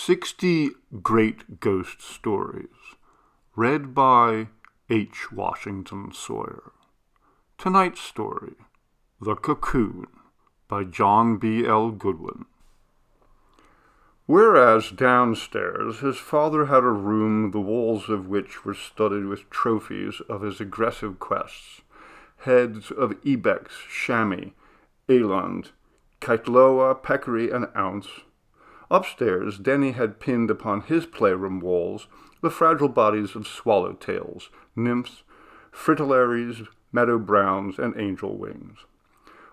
60 Great Ghost Stories, read by H. Washington Sawyer. Tonight's story, The Cocoon, by John B. L. Goodwin. Whereas downstairs his father had a room the walls of which were studded with trophies of his aggressive quests, heads of ibex, chamois, eland, kaitloa, peccary, and ounce. Upstairs, Denny had pinned upon his playroom walls the fragile bodies of swallowtails, nymphs, fritillaries, meadow browns, and angel wings.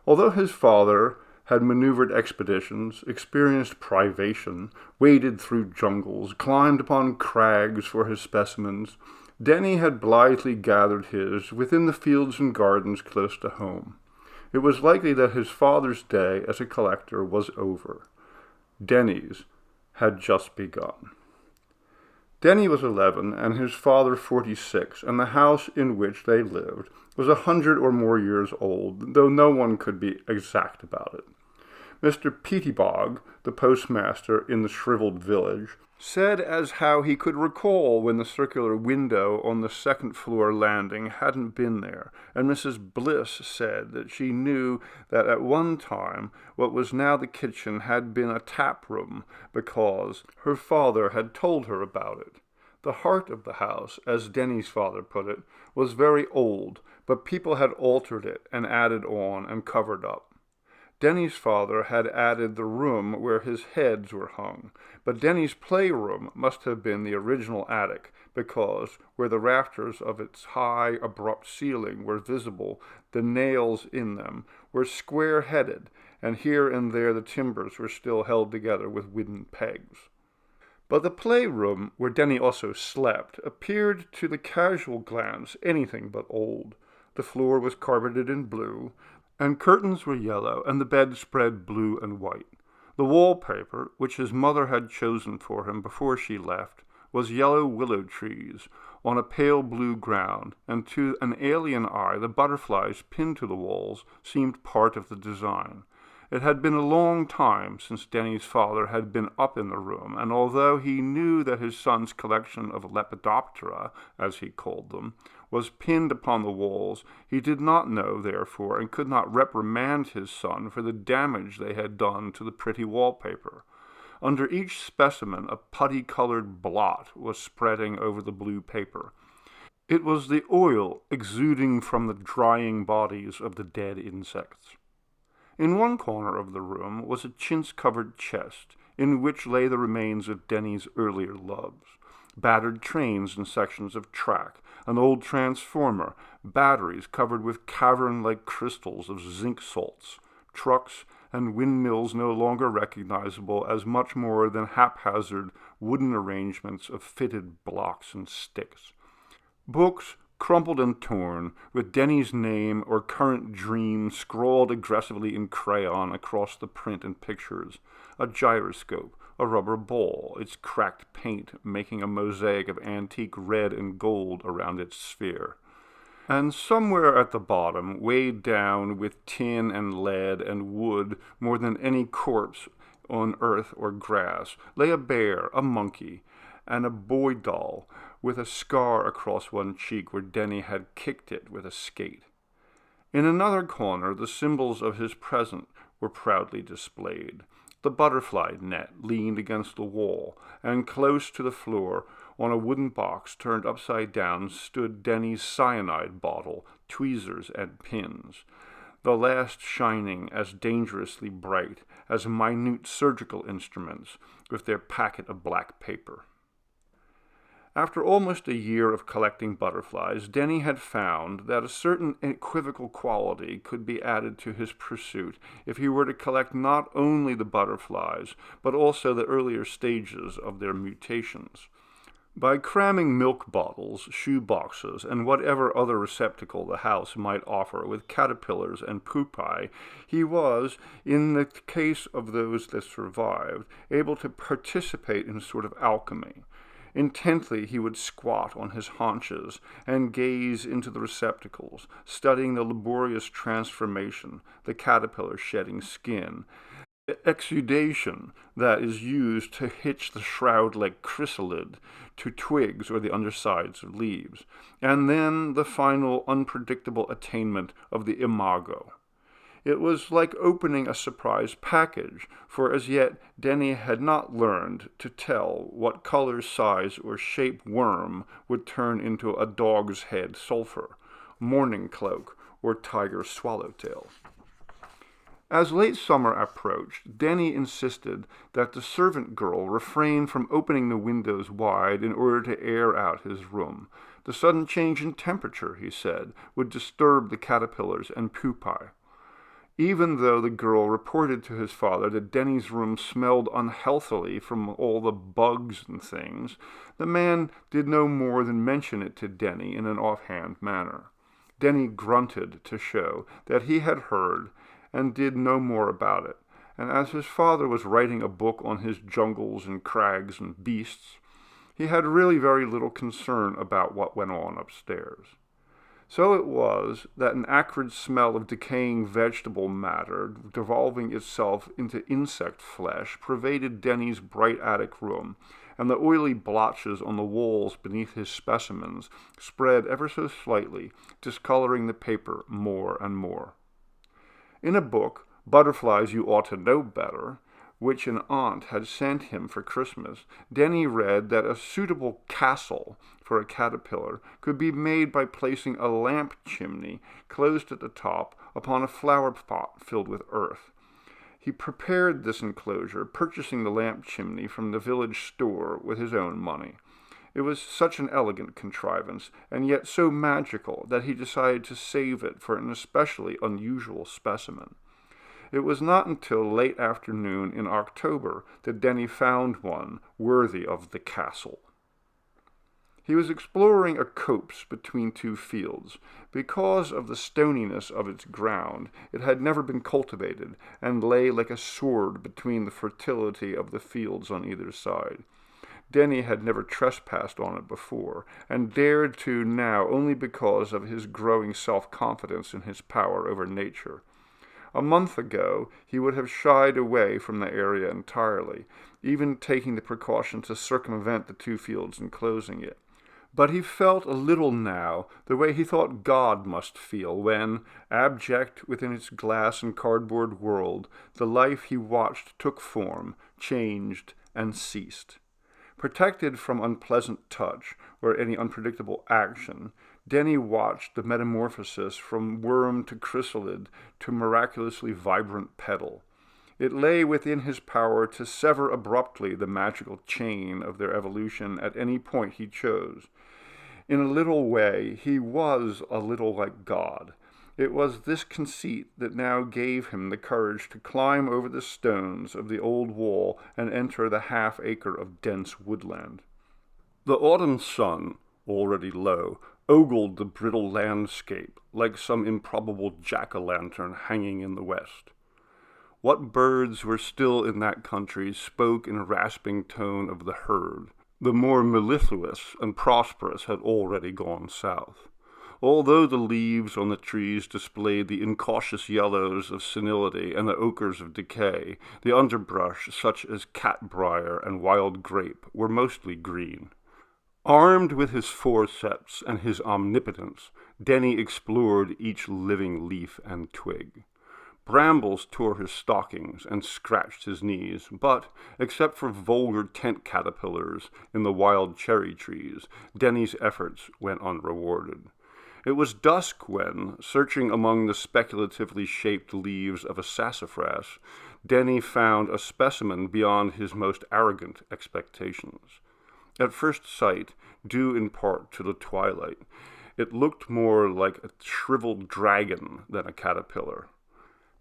Although his father had maneuvered expeditions, experienced privation, waded through jungles, climbed upon crags for his specimens, Denny had blithely gathered his within the fields and gardens close to home. It was likely that his father's day as a collector was over. Denny's had just begun. Denny was 11 and his father 46, and the house in which they lived was 100 or more years old, though no one could be exact about it. Mr. Pettibog, the postmaster in the shriveled village, said as how he could recall when the circular window on the second-floor landing hadn't been there, and Mrs. Bliss said that she knew that at one time what was now the kitchen had been a tap room because her father had told her about it. The heart of the house, as Denny's father put it, was very old, but people had altered it and added on and covered up. Denny's father had added the room where his heads were hung, but Denny's playroom must have been the original attic, because where the rafters of its high, abrupt ceiling were visible, the nails in them were square-headed, and here and there the timbers were still held together with wooden pegs. But the playroom, where Denny also slept, appeared to the casual glance anything but old. The floor was carpeted in blue, and curtains were yellow, and the bedspread blue and white. The wallpaper, which his mother had chosen for him before she left, was yellow willow trees on a pale blue ground, and to an alien eye the butterflies pinned to the walls seemed part of the design. It had been a long time since Denny's father had been up in the room, and although he knew that his son's collection of Lepidoptera, as he called them, was pinned upon the walls, he did not know, therefore, and could not reprimand his son for the damage they had done to the pretty wallpaper. Under each specimen a putty-colored blot was spreading over the blue paper. It was the oil exuding from the drying bodies of the dead insects. In one corner of the room was a chintz-covered chest, in which lay the remains of Denny's earlier loves. Battered trains and sections of track, an old transformer, batteries covered with cavern-like crystals of zinc salts, trucks and windmills no longer recognizable as much more than haphazard wooden arrangements of fitted blocks and sticks. Books, crumpled and torn, with Denny's name or current dream scrawled aggressively in crayon across the print and pictures, a gyroscope, a rubber ball, its cracked paint making a mosaic of antique red and gold around its sphere. And somewhere at the bottom, weighed down with tin and lead and wood more than any corpse on earth or grass, lay a bear, a monkey, and a boy doll, with a scar across one cheek where Denny had kicked it with a skate. In another corner, the symbols of his present were proudly displayed. The butterfly net leaned against the wall, and close to the floor, on a wooden box turned upside down, stood Denny's cyanide bottle, tweezers, and pins, the last shining as dangerously bright as minute surgical instruments with their packet of black paper. After almost a year of collecting butterflies, Denny had found that a certain equivocal quality could be added to his pursuit if he were to collect not only the butterflies, but also the earlier stages of their mutations. By cramming milk bottles, shoe boxes, and whatever other receptacle the house might offer with caterpillars and pupae, he was, in the case of those that survived, able to participate in a sort of alchemy. Intently he would squat on his haunches and gaze into the receptacles, studying the laborious transformation, the caterpillar shedding skin, exudation that is used to hitch the shroud-like chrysalid to twigs or the undersides of leaves, and then the final unpredictable attainment of the imago. It was like opening a surprise package, for as yet Denny had not learned to tell what color, size, or shape worm would turn into a dog's head sulphur, morning cloak, or tiger swallowtail. As late summer approached, Denny insisted that the servant girl refrain from opening the windows wide in order to air out his room. The sudden change in temperature, he said, would disturb the caterpillars and pupae. Even though the girl reported to his father that Denny's room smelled unhealthily from all the bugs and things, the man did no more than mention it to Denny in an offhand manner. Denny grunted to show that he had heard and did no more about it, and as his father was writing a book on his jungles and crags and beasts, he had really very little concern about what went on upstairs. So it was that an acrid smell of decaying vegetable matter devolving itself into insect flesh pervaded Denny's bright attic room, and the oily blotches on the walls beneath his specimens spread ever so slightly, discoloring the paper more and more. In a book, Butterflies You Ought to Know Better, which an aunt had sent him for Christmas, Denny read that a suitable castle for a caterpillar could be made by placing a lamp chimney closed at the top upon a flower pot filled with earth. He prepared this enclosure, purchasing the lamp chimney from the village store with his own money. It was such an elegant contrivance, and yet so magical, that he decided to save it for an especially unusual specimen. It was not until late afternoon in October that Denny found one worthy of the castle. He was exploring a copse between two fields. Because of the stoniness of its ground, it had never been cultivated, and lay like a sword between the fertility of the fields on either side. Denny had never trespassed on it before, and dared to now only because of his growing self-confidence in his power over nature. A month ago, he would have shied away from the area entirely, even taking the precaution to circumvent the two fields enclosing it. But he felt a little now the way he thought God must feel when, abject within its glass and cardboard world, the life he watched took form, changed, and ceased. Protected from unpleasant touch or any unpredictable action, Denny watched the metamorphosis from worm to chrysalid to miraculously vibrant petal. It lay within his power to sever abruptly the magical chain of their evolution at any point he chose. In a little way, he was a little like God. It was this conceit that now gave him the courage to climb over the stones of the old wall and enter the half-acre of dense woodland. The autumn sun, already low, ogled the brittle landscape like some improbable jack-o'-lantern hanging in the west. What birds were still in that country spoke in a rasping tone of the herd. The more mellifluous and prosperous had already gone south. Although the leaves on the trees displayed the incautious yellows of senility and the ochres of decay, the underbrush, such as catbrier and wild grape, were mostly green. Armed with his forceps and his omnipotence, Denny explored each living leaf and twig. Brambles tore his stockings and scratched his knees, but, except for vulgar tent caterpillars in the wild cherry trees, Denny's efforts went unrewarded. It was dusk when, searching among the speculatively shaped leaves of a sassafras, Denny found a specimen beyond his most arrogant expectations. At first sight, due in part to the twilight, it looked more like a shriveled dragon than a caterpillar.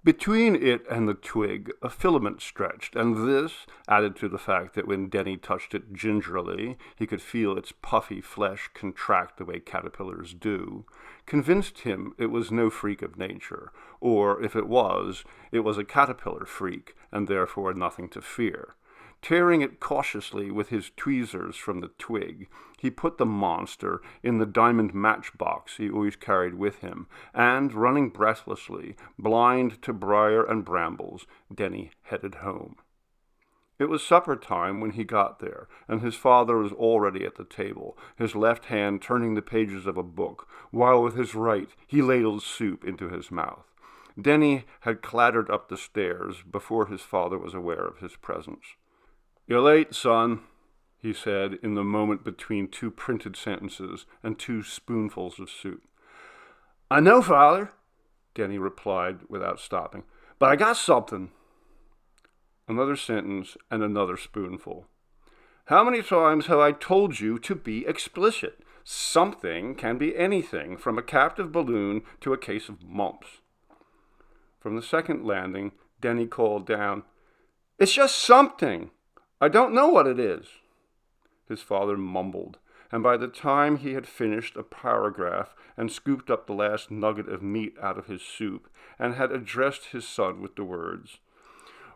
Between it and the twig, a filament stretched, and this, added to the fact that when Denny touched it gingerly, he could feel its puffy flesh contract the way caterpillars do, convinced him it was no freak of nature, or, if it was a caterpillar freak, and therefore nothing to fear. Tearing it cautiously with his tweezers from the twig, he put the monster in the diamond matchbox he always carried with him, and, running breathlessly, blind to briar and brambles, Denny headed home. It was supper time when he got there, and his father was already at the table, his left hand turning the pages of a book, while with his right he ladled soup into his mouth. Denny had clattered up the stairs before his father was aware of his presence. "You're late, son," he said in the moment between two printed sentences and 2 spoonfuls of soup. "I know, Father," Denny replied without stopping, "but I got something." Another sentence and another spoonful. "How many times have I told you to be explicit? Something can be anything, from a captive balloon to a case of mumps." From the second landing, Denny called down, "It's just something. I don't know what it is." His father mumbled, and by the time he had finished a paragraph and scooped up the last nugget of meat out of his soup and had addressed his son with the words,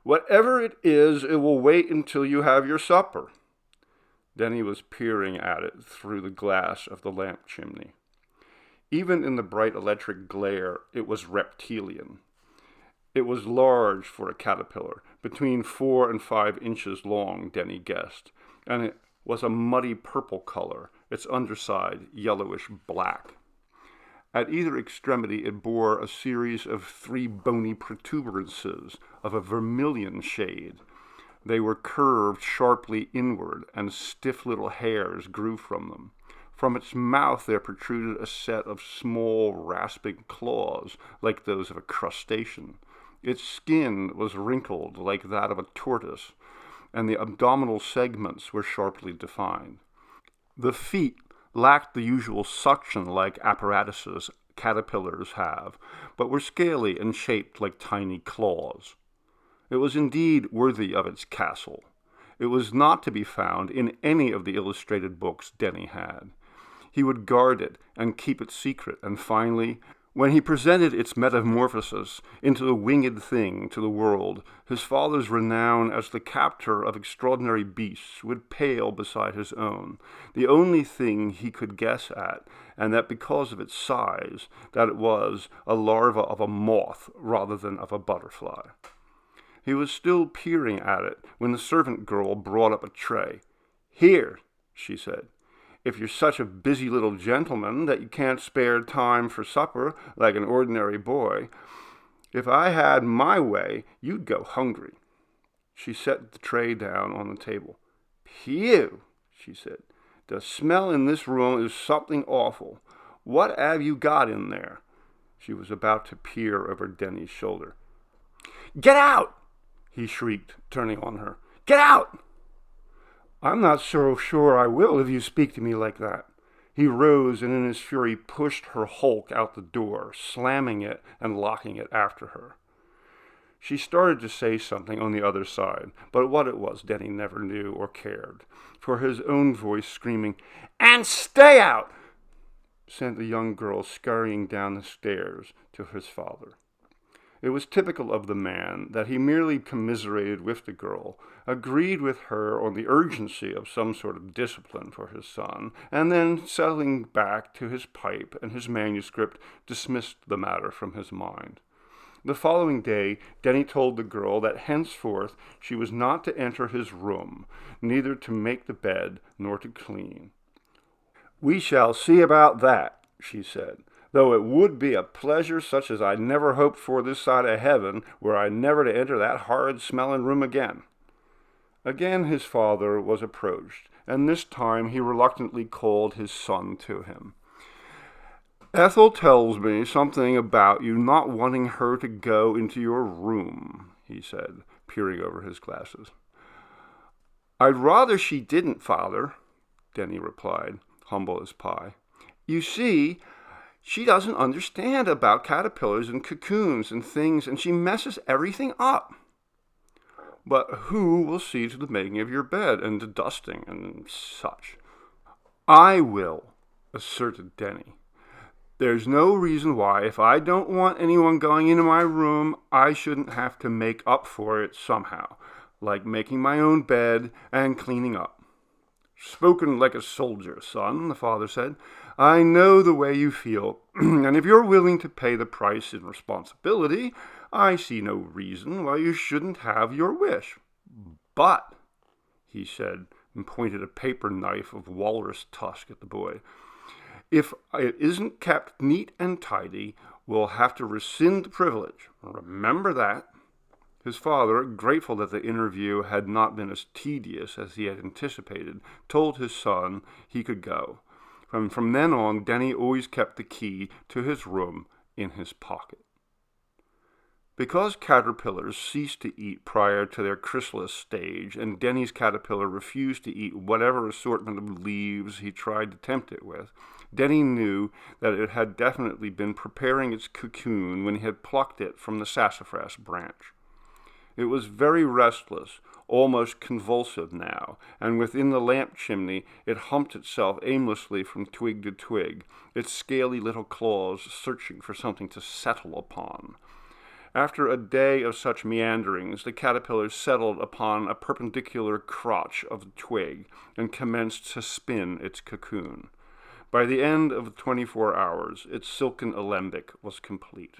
"Whatever it is, it will wait until you have your supper," Denny was peering at it through the glass of the lamp chimney. Even in the bright electric glare, it was reptilian. It was large for a caterpillar, between 4 and 5 inches long, Denny guessed, and it was a muddy purple color, its underside yellowish black. At either extremity it bore a series of 3 bony protuberances of a vermilion shade. They were curved sharply inward, and stiff little hairs grew from them. From its mouth there protruded a set of small, rasping claws, like those of a crustacean. Its skin was wrinkled like that of a tortoise, and the abdominal segments were sharply defined. The feet lacked the usual suction-like apparatuses caterpillars have, but were scaly and shaped like tiny claws. It was indeed worthy of its castle. It was not to be found in any of the illustrated books Denny had. He would guard it and keep it secret, and finally, when he presented its metamorphosis into a winged thing to the world, his father's renown as the captor of extraordinary beasts would pale beside his own, the only thing he could guess at, and that because of its size, that it was a larva of a moth rather than of a butterfly. He was still peering at it when the servant girl brought up a tray. "Here," she said. "If you're such a busy little gentleman that you can't spare time for supper like an ordinary boy, if I had my way, you'd go hungry." She set the tray down on the table. "Phew," she said. "The smell in this room is something awful. What have you got in there?" She was about to peer over Denny's shoulder. "Get out!" he shrieked, turning on her. "Get out!" "I'm not so sure I will if you speak to me like that." He rose and in his fury pushed her hulk out the door, slamming it and locking it after her. She started to say something on the other side, but what it was Denny never knew or cared, for his own voice screaming, "And stay out!" sent the young girl scurrying down the stairs to his father. It was typical of the man that he merely commiserated with the girl, agreed with her on the urgency of some sort of discipline for his son, and then, settling back to his pipe and his manuscript, dismissed the matter from his mind. The following day, Denny told the girl that henceforth she was not to enter his room, neither to make the bed nor to clean. "We shall see about that," she said, "though it would be a pleasure such as I never hoped for this side of heaven, were I never to enter that horrid-smelling room again." Again his father was approached, and this time he reluctantly called his son to him. "Ethel tells me something about you not wanting her to go into your room," he said, peering over his glasses. "I'd rather she didn't, Father," Denny replied, humble as pie. "You see, she doesn't understand about caterpillars and cocoons and things, and she messes everything up." "But who will see to the making of your bed and the dusting and such?" "I will," asserted Denny. "There's no reason why, if I don't want anyone going into my room, I shouldn't have to make up for it somehow. like making my own bed and cleaning up. Spoken like a soldier, son, the father said. I know the way you feel, and if you're willing to pay the price in responsibility, I see no reason why you shouldn't have your wish. But, he said, and pointed a paper knife of walrus tusk at the boy, if it isn't kept neat and tidy, we'll have to rescind the privilege. Remember that. His father, grateful that the interview had not been as tedious as he had anticipated, told his son he could go. From then on, Denny always kept the key to his room in his pocket. Because caterpillars ceased to eat prior to their chrysalis stage, and Denny's caterpillar refused to eat whatever assortment of leaves he tried to tempt it with, Denny knew that it had definitely been preparing its cocoon when he had plucked it from the sassafras branch. It was very restless, almost convulsive now, and within the lamp chimney it humped itself aimlessly from twig to twig, its scaly little claws searching for something to settle upon. After a day of such meanderings, the caterpillar settled upon a perpendicular crotch of the twig and commenced to spin its cocoon. By the end of 24 hours, its silken alembic was complete.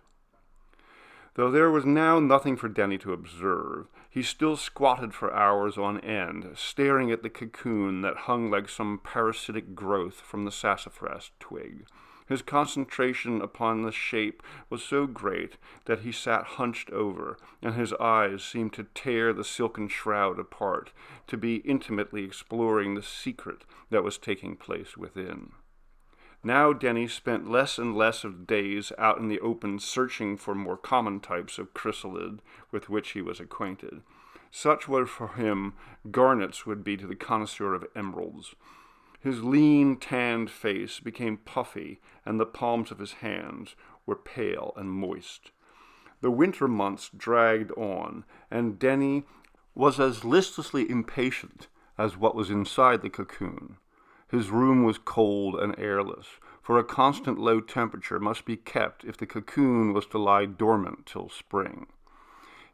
Though there was now nothing for Denny to observe, he still squatted for hours on end, staring at the cocoon that hung like some parasitic growth from the sassafras twig. His concentration upon the shape was so great that he sat hunched over, and his eyes seemed to tear the silken shroud apart, to be intimately exploring the secret that was taking place within. Now Denny spent less and less of days out in the open searching for more common types of chrysalid with which he was acquainted. Such were for him garnets would be to the connoisseur of emeralds. His lean, tanned face became puffy, and the palms of his hands were pale and moist. The winter months dragged on, and Denny was as listlessly impatient as what was inside the cocoon. His room was cold and airless, for a constant low temperature must be kept if the cocoon was to lie dormant till spring.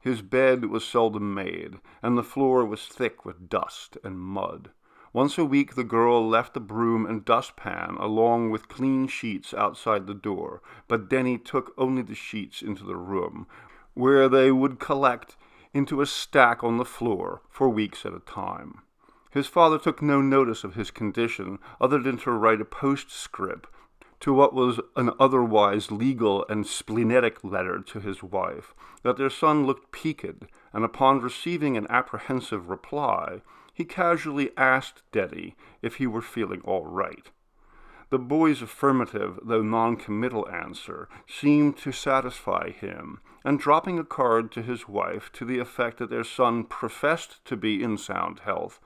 His bed was seldom made, and the floor was thick with dust and mud. Once a week the girl left the broom and dustpan along with clean sheets outside the door, but Denny took only the sheets into the room, where they would collect into a stack on the floor for weeks at a time. His father took no notice of his condition other than to write a postscript to what was an otherwise legal and splenetic letter to his wife, that their son looked peaked, and upon receiving an apprehensive reply, he casually asked Denny if he were feeling all right. The boy's affirmative, though non-committal answer, seemed to satisfy him, and dropping a card to his wife to the effect that their son professed to be in sound health,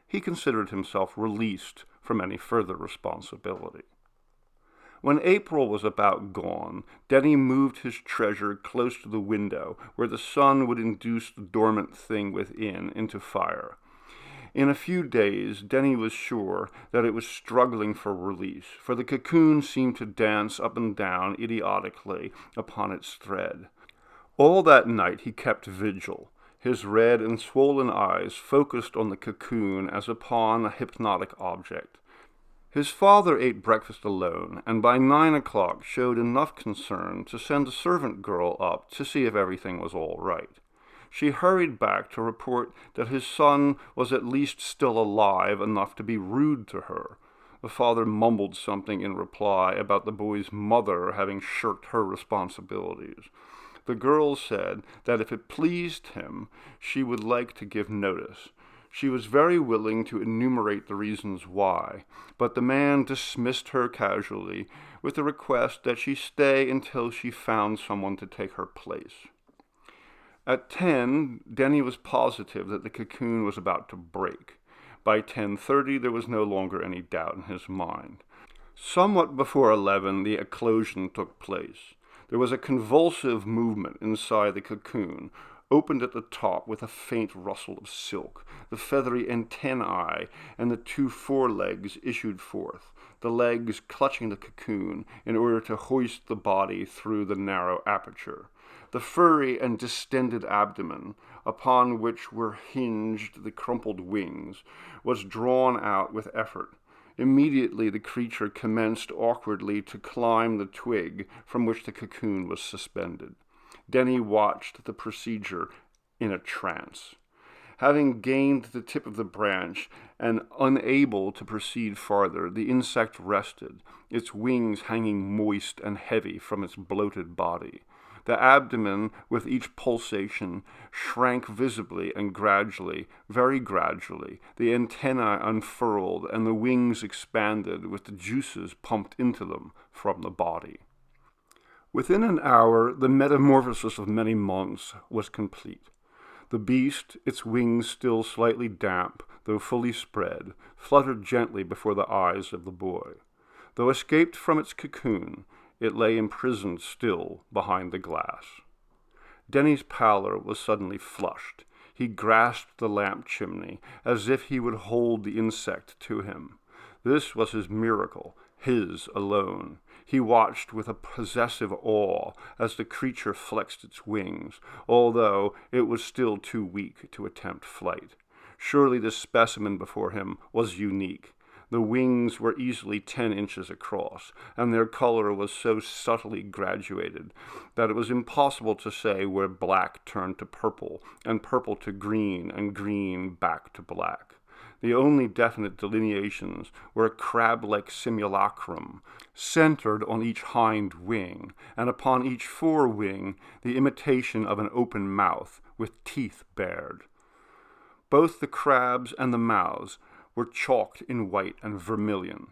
he considered himself released from any further responsibility. When April was about gone, Denny moved his treasure close to the window, where the sun would induce the dormant thing within into fire. In a few days, Denny was sure that it was struggling for release, for the cocoon seemed to dance up and down idiotically upon its thread. All that night he kept vigil, his red and swollen eyes focused on the cocoon as upon a hypnotic object. His father ate breakfast alone, and by 9 o'clock showed enough concern to send a servant girl up to see if everything was all right. She hurried back to report that his son was at least still alive enough to be rude to her. The father mumbled something in reply about the boy's mother having shirked her responsibilities. The girl said that if it pleased him, she would like to give notice. She was very willing to enumerate the reasons why, but the man dismissed her casually with the request that she stay until she found someone to take her place. At 10, Denny was positive that the cocoon was about to break. By 10:30, there was no longer any doubt in his mind. Somewhat before 11, the eclosion took place. There was a convulsive movement inside the cocoon, opened at the top with a faint rustle of silk. The feathery antennae and the 2 forelegs issued forth, the legs clutching the cocoon in order to hoist the body through the narrow aperture. The furry and distended abdomen, upon which were hinged the crumpled wings, was drawn out with effort. Immediately the creature commenced awkwardly to climb the twig from which the cocoon was suspended. Denny watched the procedure in a trance. Having gained the tip of the branch and unable to proceed farther, the insect rested, its wings hanging moist and heavy from its bloated body. The abdomen, with each pulsation, shrank visibly and gradually, very gradually. The antennae unfurled and the wings expanded with the juices pumped into them from the body. Within an hour, the metamorphosis of many months was complete. The beast, its wings still slightly damp, though fully spread, fluttered gently before the eyes of the boy. Though escaped from its cocoon, it lay imprisoned still behind the glass. Denny's pallor was suddenly flushed. He grasped the lamp chimney, as if he would hold the insect to him. This was his miracle, his alone. He watched with a possessive awe as the creature flexed its wings, although it was still too weak to attempt flight. Surely this specimen before him was unique. The wings were easily 10 inches across, and their color was so subtly graduated that it was impossible to say where black turned to purple, and purple to green, and green back to black. The only definite delineations were a crab-like simulacrum, centered on each hind wing, and upon each forewing the imitation of an open mouth, with teeth bared. Both the crabs and the mouths were chalked in white and vermilion.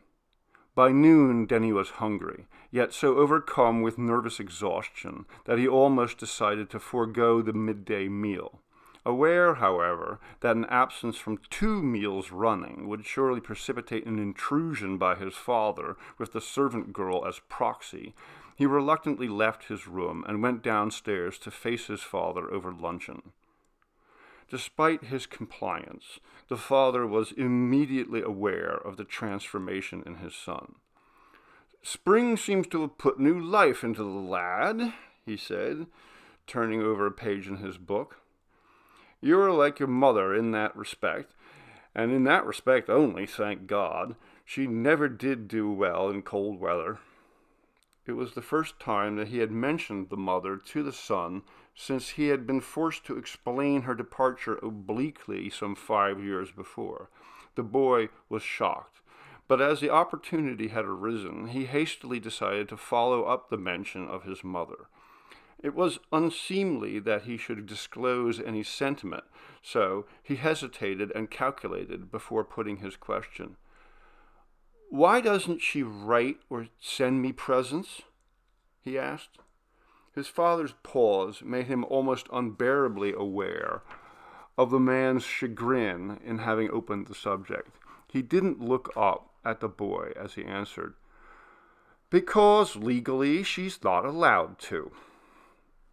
By noon Denny was hungry, yet so overcome with nervous exhaustion that he almost decided to forego the midday meal. Aware, however, that an absence from 2 meals running would surely precipitate an intrusion by his father, with the servant girl as proxy, he reluctantly left his room and went downstairs to face his father over luncheon. Despite his compliance, the father was immediately aware of the transformation in his son. "Spring seems to have put new life into the lad," he said, turning over a page in his book. "You are like your mother in that respect, and in that respect only, thank God. She never did do well in cold weather." It was the first time that he had mentioned the mother to the son since he had been forced to explain her departure obliquely some 5 years before. The boy was shocked, but as the opportunity had arisen, he hastily decided to follow up the mention of his mother. It was unseemly that he should disclose any sentiment, so he hesitated and calculated before putting his question. "Why doesn't she write or send me presents?" he asked. His father's pause made him almost unbearably aware of the man's chagrin in having opened the subject. He didn't look up at the boy as he answered, "Because legally she's not allowed to."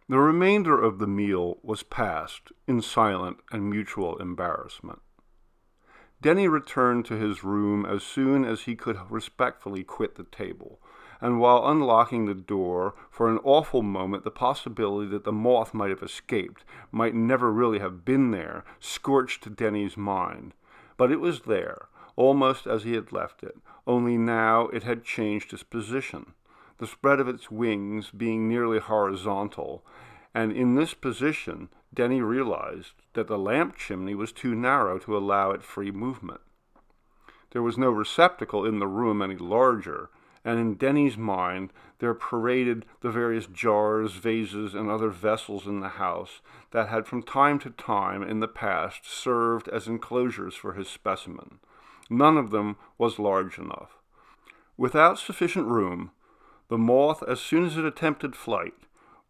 The remainder of the meal was passed in silent and mutual embarrassment. Denny returned to his room as soon as he could respectfully quit the table, and while unlocking the door, for an awful moment the possibility that the moth might have escaped, might never really have been there, scorched Denny's mind. But it was there, almost as he had left it, only now it had changed its position, the spread of its wings being nearly horizontal, and in this position Denny realized that the lamp chimney was too narrow to allow it free movement. There was no receptacle in the room any larger, and in Denny's mind there paraded the various jars, vases, and other vessels in the house that had from time to time in the past served as enclosures for his specimen. None of them was large enough. Without sufficient room, the moth, as soon as it attempted flight,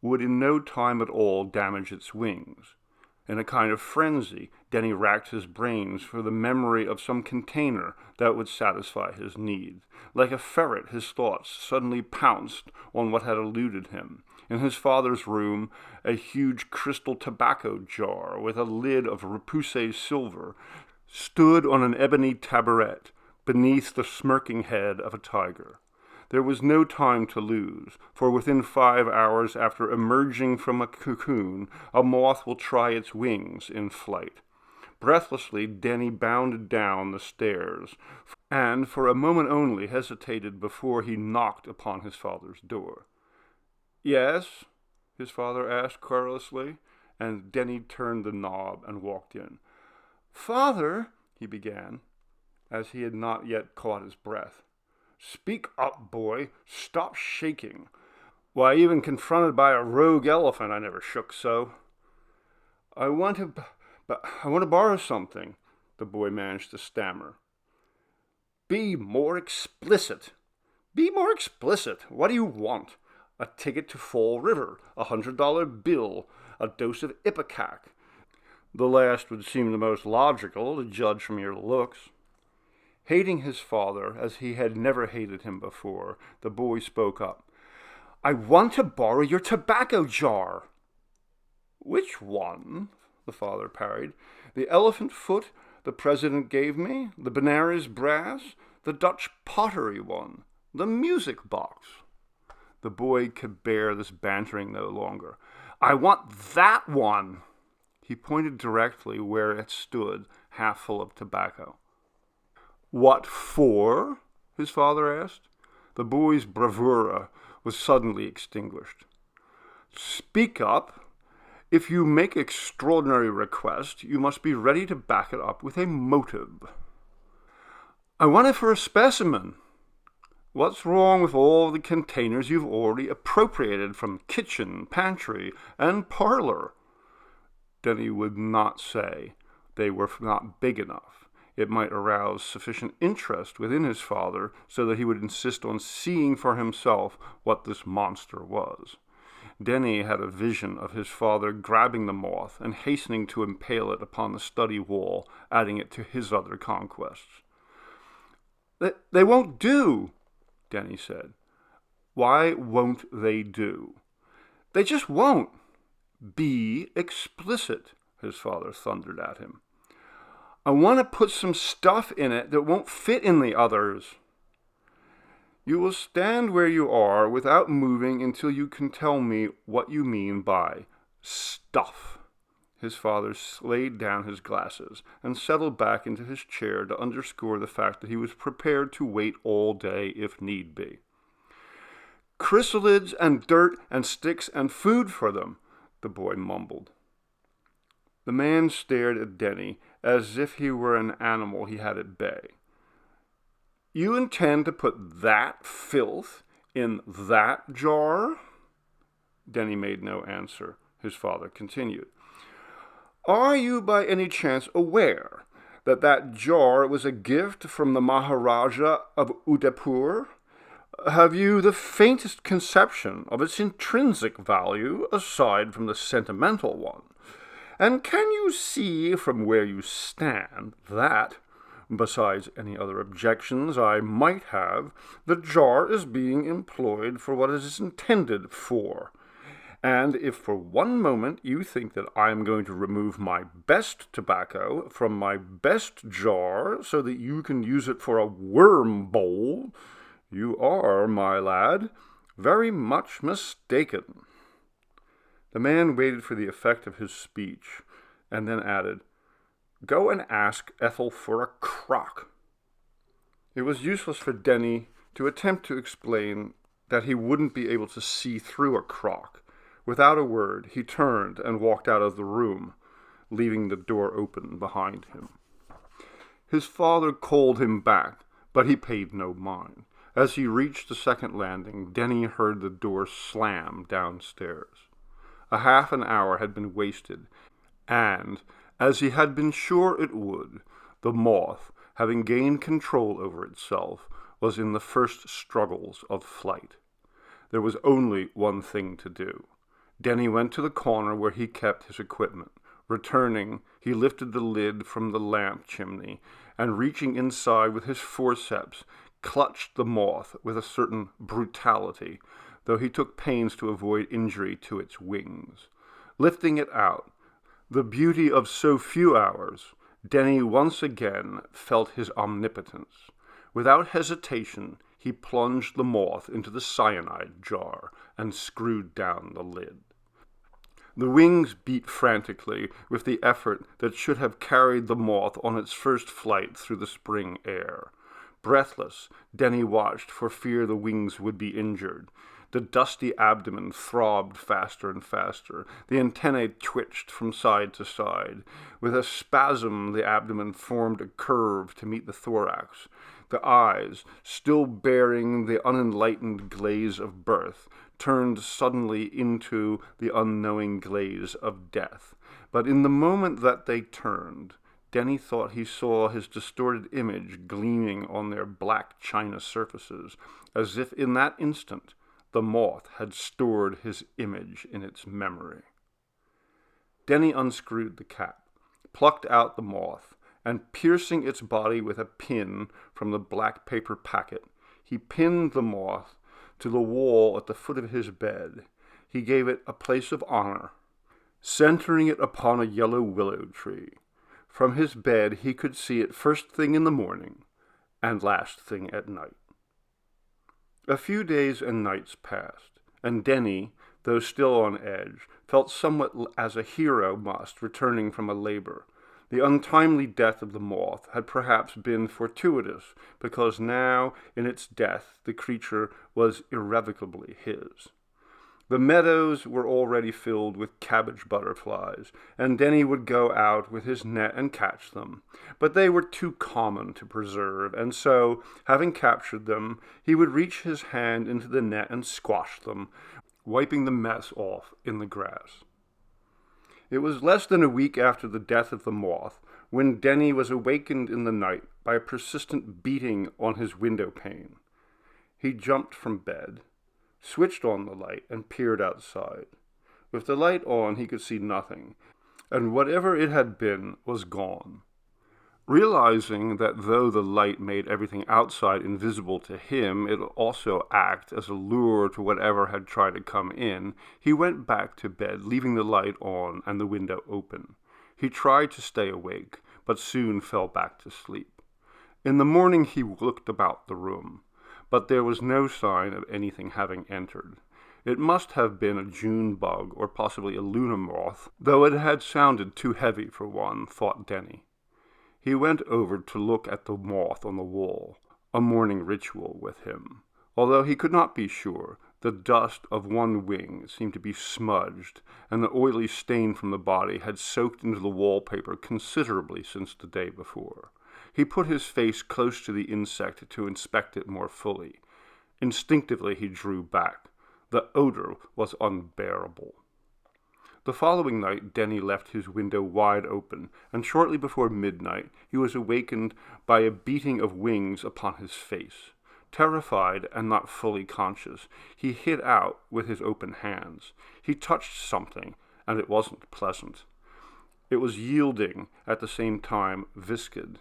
would in no time at all damage its wings. In a kind of frenzy, Denny racked his brains for the memory of some container that would satisfy his needs. Like a ferret, his thoughts suddenly pounced on what had eluded him. In his father's room, a huge crystal tobacco jar with a lid of repoussé silver stood on an ebony tabouret beneath the smirking head of a tiger. There was no time to lose, for within 5 hours after emerging from a cocoon, a moth will try its wings in flight. Breathlessly, Denny bounded down the stairs, and for a moment only hesitated before he knocked upon his father's door. "Yes?" his father asked querulously, and Denny turned the knob and walked in. "Father," he began, as he had not yet caught his breath. "Speak up, boy. Stop shaking. Why, even confronted by a rogue elephant, I never shook so." I want to borrow something," the boy managed to stammer. "Be more explicit. Be more explicit. What do you want? A ticket to Fall River, a $100 bill, a dose of ipecac. The last would seem the most logical, to judge from your looks." Hating his father as he had never hated him before, the boy spoke up. "I want to borrow your tobacco jar." "Which one?" the father parried. "The elephant foot the president gave me, the Benares brass, the Dutch pottery one, the music box." The boy could bear this bantering no longer. "I want that one." He pointed directly where it stood, half full of tobacco. "What for?" his father asked. The boy's bravura was suddenly extinguished. "Speak up. If you make extraordinary request, you must be ready to back it up with a motive." "I want it for a specimen." "What's wrong with all the containers you've already appropriated from kitchen, pantry, and parlor?" Denny would not say they were not big enough. It might arouse sufficient interest within his father so that he would insist on seeing for himself what this monster was. Denny had a vision of his father grabbing the moth and hastening to impale it upon the study wall, adding it to his other conquests. They won't do," Denny said. "Why won't they do?" "They just won't." "Be explicit," his father thundered at him. "I want to put some stuff in it that won't fit in the others." "You will stand where you are without moving until you can tell me what you mean by stuff." His father laid down his glasses and settled back into his chair to underscore the fact that he was prepared to wait all day if need be. "Chrysalids and dirt and sticks and food for them," the boy mumbled. The man stared at Denny as if he were an animal he had at bay. "You intend to put that filth in that jar?" Denny made no answer. His father continued. "Are you by any chance aware that that jar was a gift from the Maharaja of Udaipur? Have you the faintest conception of its intrinsic value aside from the sentimental one? And can you see from where you stand that, besides any other objections I might have, the jar is being employed for what it is intended for? And if for one moment you think that I am going to remove my best tobacco from my best jar so that you can use it for a worm bowl, you are, my lad, very much mistaken." The man waited for the effect of his speech, and then added, "Go and ask Ethel for a crock." It was useless for Denny to attempt to explain that he wouldn't be able to see through a crock. Without a word, he turned and walked out of the room, leaving the door open behind him. His father called him back, but he paid no mind. As he reached the second landing, Denny heard the door slam downstairs. A half an hour had been wasted, and, as he had been sure it would, the moth, having gained control over itself, was in the first struggles of flight. There was only one thing to do. Denny went to the corner where he kept his equipment. Returning, he lifted the lid from the lamp chimney, and reaching inside with his forceps, clutched the moth with a certain brutality, though he took pains to avoid injury to its wings. Lifting it out, the beauty of so few hours, Denny once again felt his omnipotence. Without hesitation, he he plunged the moth into the cyanide jar and screwed down the lid. The wings beat frantically with the effort that should have carried the moth on its first flight through the spring air. Breathless, Denny watched for fear the wings would be injured. The dusty abdomen throbbed faster and faster. The antennae twitched from side to side. With a spasm, the abdomen formed a curve to meet the thorax. The eyes, still bearing the unenlightened glaze of birth, turned suddenly into the unknowing glaze of death. But in the moment that they turned, Denny thought he saw his distorted image gleaming on their black china surfaces, as if in that instant the moth had stored his image in its memory. Denny unscrewed the cap, plucked out the moth, and piercing its body with a pin from the black paper packet, he pinned the moth to the wall at the foot of his bed. He gave it a place of honor, centering it upon a yellow willow tree. From his bed he could see it first thing in the morning and last thing at night. A few days and nights passed, and Denny, though still on edge, felt somewhat as a hero must returning from a labor. The untimely death of the moth had perhaps been fortuitous, because now, in its death, the creature was irrevocably his. The meadows were already filled with cabbage butterflies, and Denny would go out with his net and catch them. But they were too common to preserve, and so, having captured them, he would reach his hand into the net and squash them, wiping the mess off in the grass. It was less than a week after the death of the moth when Denny was awakened in the night by a persistent beating on his window pane. He jumped from bed, switched on the light, and peered outside. With the light on, he could see nothing, and whatever it had been was gone. Realizing that though the light made everything outside invisible to him, it would also act as a lure to whatever had tried to come in, he went back to bed, leaving the light on and the window open. He tried to stay awake, but soon fell back to sleep. In the morning he looked about the room, but there was no sign of anything having entered. It must have been a June bug, or possibly a Luna moth, though it had sounded too heavy for one, thought Denny. He went over to look at the moth on the wall, a morning ritual with him. Although he could not be sure, the dust of one wing seemed to be smudged, and the oily stain from the body had soaked into the wallpaper considerably since the day before. He put his face close to the insect to inspect it more fully. Instinctively he drew back. The odor was unbearable. The following night Denny left his window wide open, and shortly before midnight he was awakened by a beating of wings upon his face. Terrified and not fully conscious, he hid out with his open hands. He touched something, and it wasn't pleasant. It was yielding, at the same time viscid,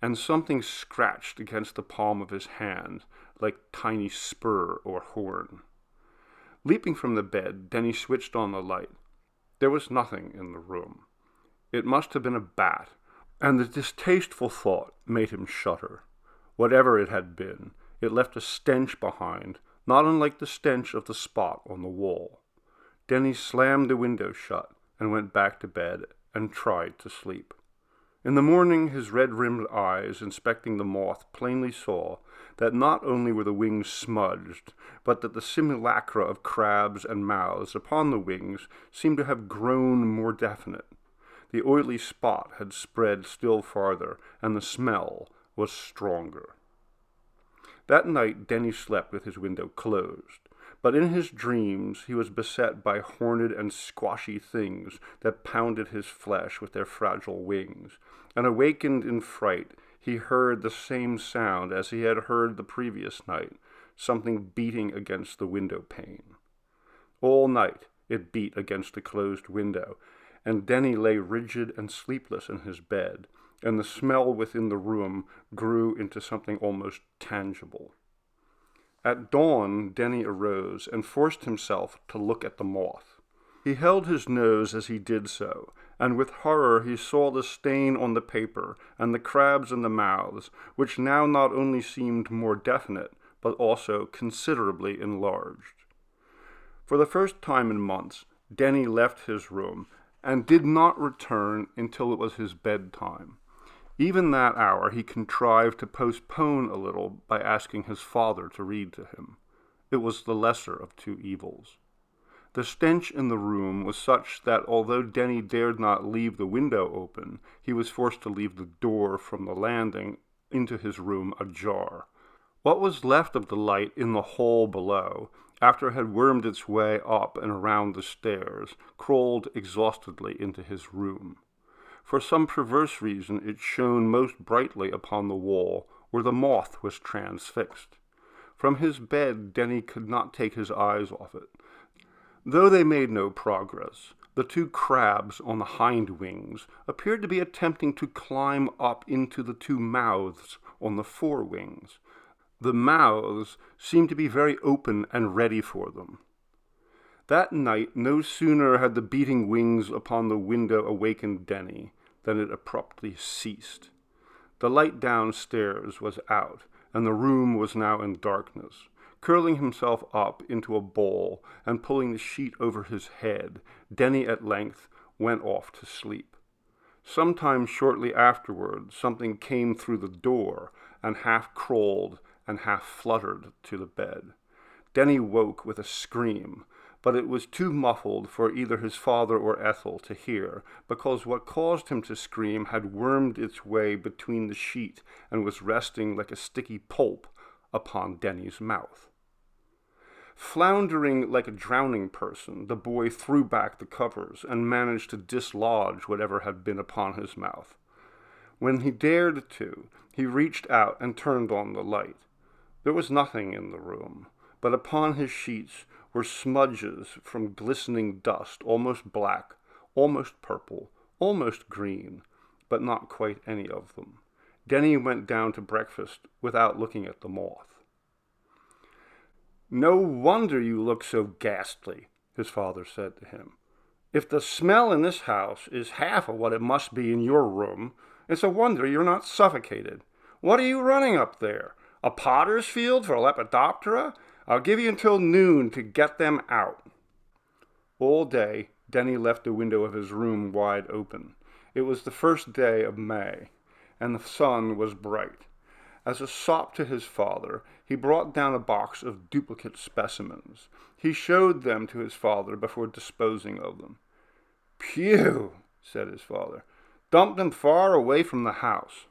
and something scratched against the palm of his hand, like tiny spur or horn. Leaping from the bed, Denny switched on the light. There was nothing in the room. It must have been a bat, and the distasteful thought made him shudder. Whatever it had been, it left a stench behind, not unlike the stench of the spot on the wall. Denny slammed the window shut and went back to bed and tried to sleep. In the morning, his red-rimmed eyes, inspecting the moth, plainly saw that not only were the wings smudged, but that the simulacra of crabs and mouths upon the wings seemed to have grown more definite. The oily spot had spread still farther, and the smell was stronger. That night Denny slept with his window closed, but in his dreams he was beset by horned and squashy things that pounded his flesh with their fragile wings, and awakened in fright he heard the same sound as he had heard the previous night, something beating against the window pane. All night it beat against the closed window, and Denny lay rigid and sleepless in his bed, and the smell within the room grew into something almost tangible. At dawn, Denny arose and forced himself to look at the moth. He held his nose as he did so, and with horror he saw the stain on the paper and the crabs in the mouths, which now not only seemed more definite, but also considerably enlarged. For the first time in months, Denny left his room and did not return until it was his bedtime. Even that hour he contrived to postpone a little by asking his father to read to him. It was the lesser of two evils. The stench in the room was such that although Denny dared not leave the window open, he was forced to leave the door from the landing into his room ajar. What was left of the light in the hall below, after it had wormed its way up and around the stairs, crawled exhaustedly into his room. For some perverse reason it shone most brightly upon the wall, where the moth was transfixed. From his bed Denny could not take his eyes off it. Though they made no progress, the two crabs on the hind wings appeared to be attempting to climb up into the two mouths on the fore wings. The mouths seemed to be very open and ready for them. That night, no sooner had the beating wings upon the window awakened Denny than it abruptly ceased. The light downstairs was out, and the room was now in darkness. Curling himself up into a ball and pulling the sheet over his head, Denny at length went off to sleep. Sometime shortly afterward, something came through the door and half crawled and half fluttered to the bed. Denny woke with a scream, but it was too muffled for either his father or Ethel to hear, because what caused him to scream had wormed its way between the sheet and was resting like a sticky pulp upon Denny's mouth. Floundering like a drowning person, the boy threw back the covers and managed to dislodge whatever had been upon his mouth. When he dared to, he reached out and turned on the light. There was nothing in the room, but upon his sheets were smudges from glistening dust, almost black, almost purple, almost green, but not quite any of them. Denny went down to breakfast without looking at the moth. "No wonder you look so ghastly," his father said to him. "If the smell in this house is half of what it must be in your room, it's a wonder you're not suffocated. What are you running up there? A potter's field for Lepidoptera? I'll give you until noon to get them out." All day, Denny left the window of his room wide open. It was the first day of May, and the sun was bright. As a sop to his father, he brought down a box of duplicate specimens. He showed them to his father before disposing of them. "Phew," said his father. "Dump them far away from the house."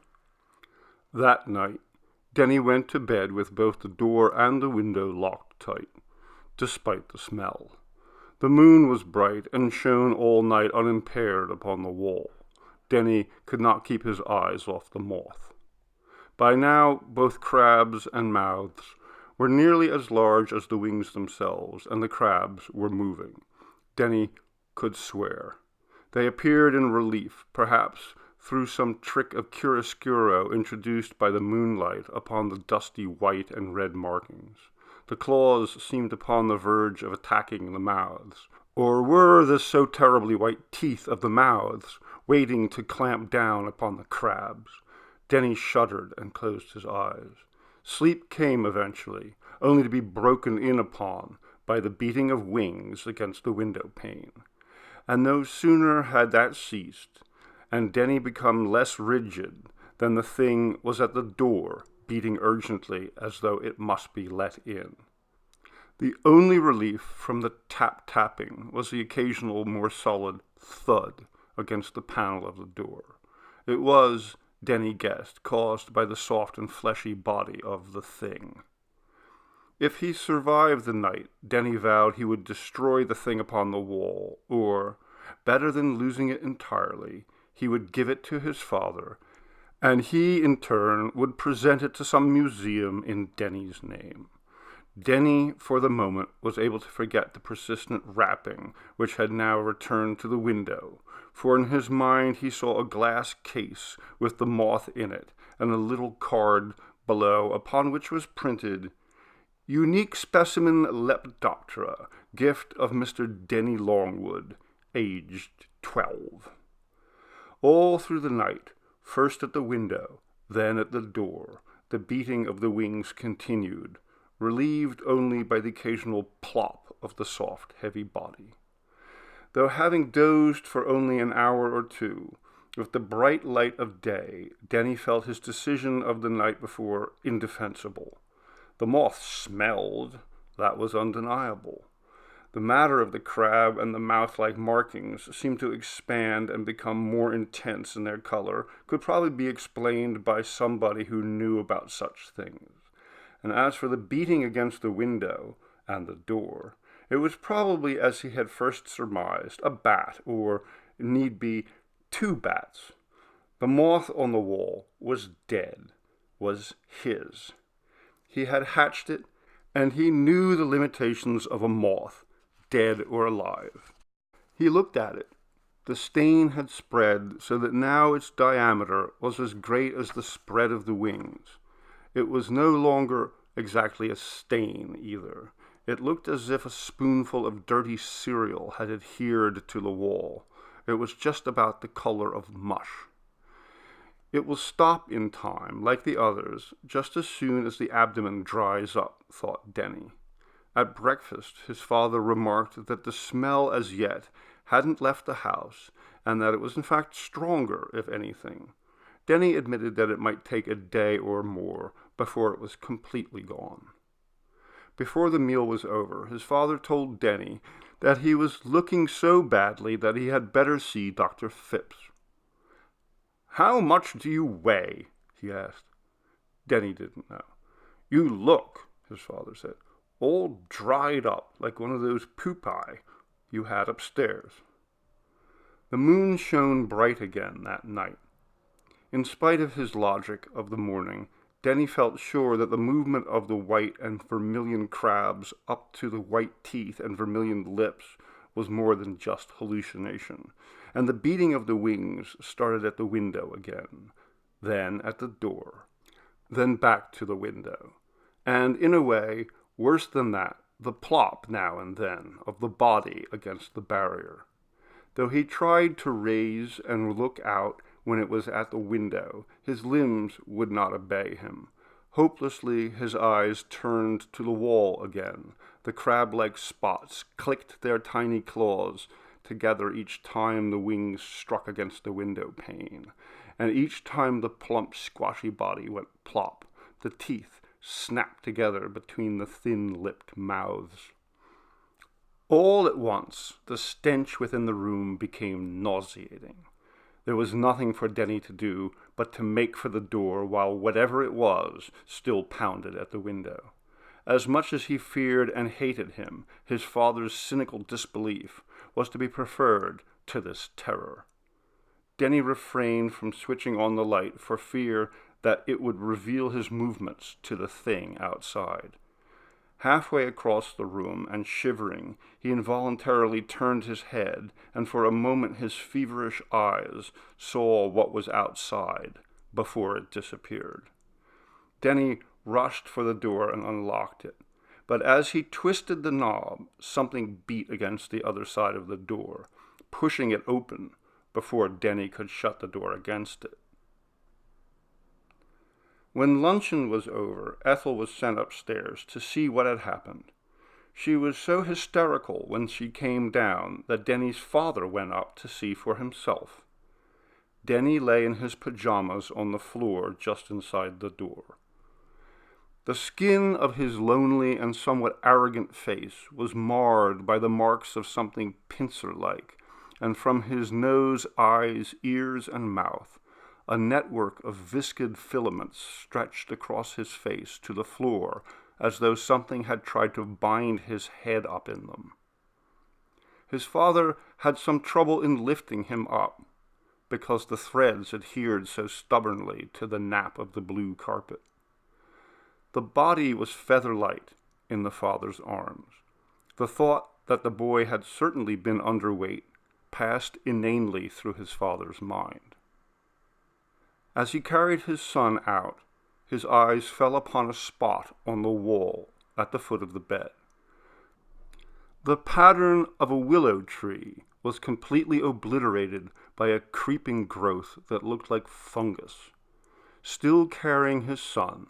That night, Denny went to bed with both the door and the window locked tight, despite the smell. The moon was bright and shone all night unimpaired upon the wall. Denny could not keep his eyes off the moth. By now, both crabs and mouths were nearly as large as the wings themselves, and the crabs were moving. Denny could swear. They appeared in relief, perhaps through some trick of chiaroscuro introduced by the moonlight upon the dusty white and red markings. The claws seemed upon the verge of attacking the mouths. Or were the so terribly white teeth of the mouths waiting to clamp down upon the crabs? Denny shuddered and closed his eyes. Sleep came eventually, only to be broken in upon by the beating of wings against the window pane. And no sooner had that ceased, and Denny become less rigid, than the thing was at the door, beating urgently as though it must be let in. The only relief from the tap-tapping was the occasional more solid thud against the panel of the door. It was, Denny guessed, caused by the soft and fleshy body of the thing. If he survived the night, Denny vowed he would destroy the thing upon the wall, or, better than losing it entirely, he would give it to his father, and he, in turn, would present it to some museum in Denny's name. Denny, for the moment, was able to forget the persistent rapping which had now returned to the window, for in his mind he saw a glass case with the moth in it, and a little card below upon which was printed, "Unique specimen Lepidoptera, gift of Mr. Denny Longwood, aged 12. All through the night, first at the window, then at the door, the beating of the wings continued, relieved only by the occasional plop of the soft, heavy body. Though having dozed for only an hour or two, with the bright light of day, Denny felt his decision of the night before indefensible. The moth smelled, that was undeniable. The matter of the crab and the mouth-like markings seemed to expand and become more intense in their color, could probably be explained by somebody who knew about such things. And as for the beating against the window and the door, it was probably, as he had first surmised, a bat, or, need be, 2 bats. The moth on the wall was dead, was his. He had hatched it, and he knew the limitations of a moth, dead or alive. He looked at it. The stain had spread so that now its diameter was as great as the spread of the wings. It was no longer exactly a stain either. It looked as if a spoonful of dirty cereal had adhered to the wall. It was just about the color of mush. It will stop in time, like the others, just as soon as the abdomen dries up, thought Denny. At breakfast, his father remarked that the smell as yet hadn't left the house, and that it was in fact stronger, if anything. Denny admitted that it might take a day or more before it was completely gone. Before the meal was over, his father told Denny that he was looking so badly that he had better see Dr. Phipps. "How much do you weigh?" he asked. Denny didn't know. "You look," his father said, "all dried up like one of those pupae you had upstairs." The moon shone bright again that night. In spite of his logic of the morning, Denny felt sure that the movement of the white and vermilion crabs up to the white teeth and vermilion lips was more than just hallucination, and the beating of the wings started at the window again, then at the door, then back to the window, and, in a way, worse than that, the plop now and then of the body against the barrier. Though he tried to raise and look out when it was at the window, his limbs would not obey him. Hopelessly, his eyes turned to the wall again. The crab-like spots clicked their tiny claws together each time the wings struck against the window pane, and each time the plump, squashy body went plop, the teeth snapped together between the thin-lipped mouths. All at once, the stench within the room became nauseating. There was nothing for Denny to do but to make for the door while whatever it was still pounded at the window. As much as he feared and hated him, his father's cynical disbelief was to be preferred to this terror. Denny refrained from switching on the light for fear that it would reveal his movements to the thing outside. Halfway across the room, and shivering, he involuntarily turned his head, and for a moment his feverish eyes saw what was outside before it disappeared. Denny rushed for the door and unlocked it, but as he twisted the knob, something beat against the other side of the door, pushing it open before Denny could shut the door against it. When luncheon was over, Ethel was sent upstairs to see what had happened. She was so hysterical when she came down that Denny's father went up to see for himself. Denny lay in his pajamas on the floor just inside the door. The skin of his lonely and somewhat arrogant face was marred by the marks of something pincer-like, and from his nose, eyes, ears, and mouth, a network of viscid filaments stretched across his face to the floor as though something had tried to bind his head up in them. His father had some trouble in lifting him up because the threads adhered so stubbornly to the nap of the blue carpet. The body was feather-light in the father's arms. The thought that the boy had certainly been underweight passed inanely through his father's mind. As he carried his son out, his eyes fell upon a spot on the wall at the foot of the bed. The pattern of a willow tree was completely obliterated by a creeping growth that looked like fungus. Still carrying his son,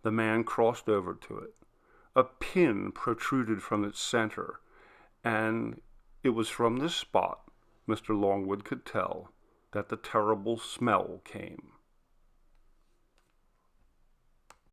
the man crossed over to it. A pin protruded from its center, and it was from this spot, Mr. Longwood could tell, that the terrible smell came.